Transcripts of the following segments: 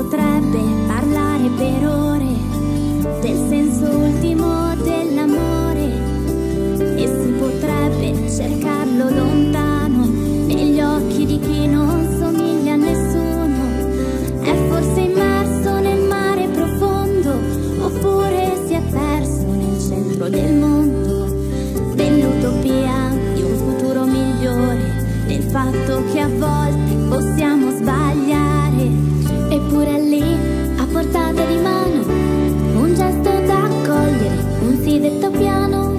potrebbe parlare per ore del senso ultimo dell'amore e si potrebbe cercarlo lontano negli occhi di chi non somiglia a nessuno. È forse immerso nel mare profondo oppure si è perso nel centro del mondo, dell'utopia di un futuro migliore, del fatto che a volte possiamo sbagliare. Eppure è lì, a portata di mano, un gesto da accogliere, un sì detto piano,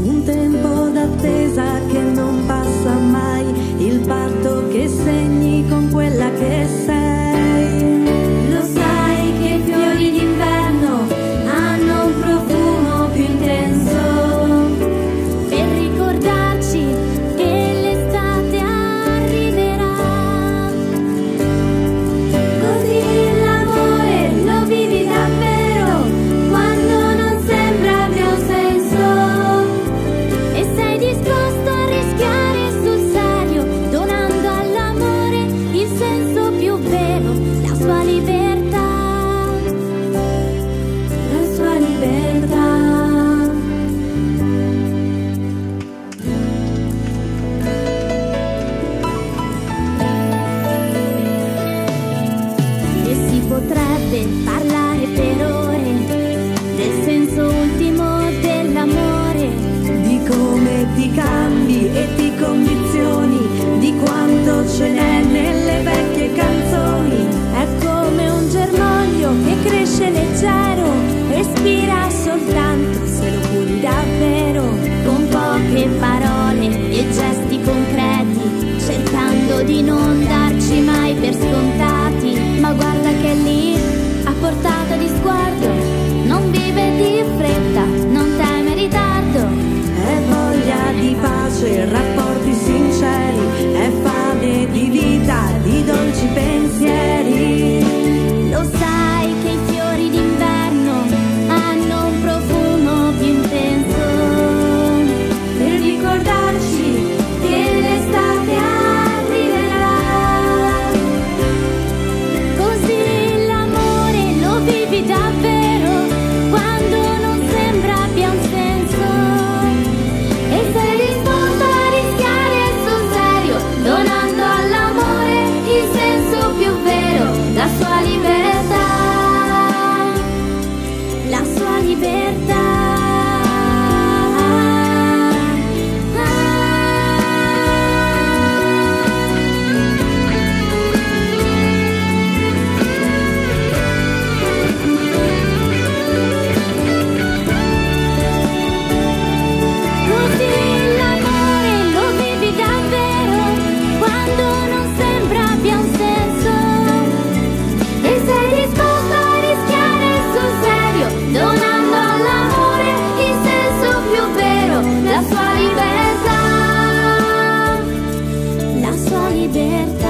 un tempo d'attesa che non passa mai, il patto che segni con quella che sei. Lo sai che i fiori d'inverno hanno un profumo più intenso, per ricordarci che l'estate arriverà. così l'amore lo vivi davvero quando non sembra abbia un senso. E sei disposto a rischiare sul serio, donando all'amore il senso più vero, la sua libertà. La sua libertà. E si potrebbe parlare per ore del senso ultimo dell'amore, Di come ti cambi e ti condizioni, di quanto ce n'è nelle vecchie canzoni. è come un germoglio che cresce leggero, respira soltanto se lo curi davvero, con poche parole e gesti concreti, cercando di non darci mai per scontati. Ma guarda che è lì, a portata di sguardo, non vive di fretta, non teme ritardo. È voglia di pace, rapporti sinceri, è fame di vita, di dolci pensieri. Lo sai che i fiori d'inverno hanno un profumo più intenso, Per ricordarci che l'estate arriverà. così l'amore lo vivi davvero quando non sembra abbia un senso. E sei disposto a rischiare sul serio, donando all'amore il senso più vero, la sua libertà. La sua libertà. Così l'amore lo vivi davvero quando non sembra abbia un senso. E sei disposto a rischiare sul serio, donando all'amore il senso più vero, la sua libertà. La sua libertà.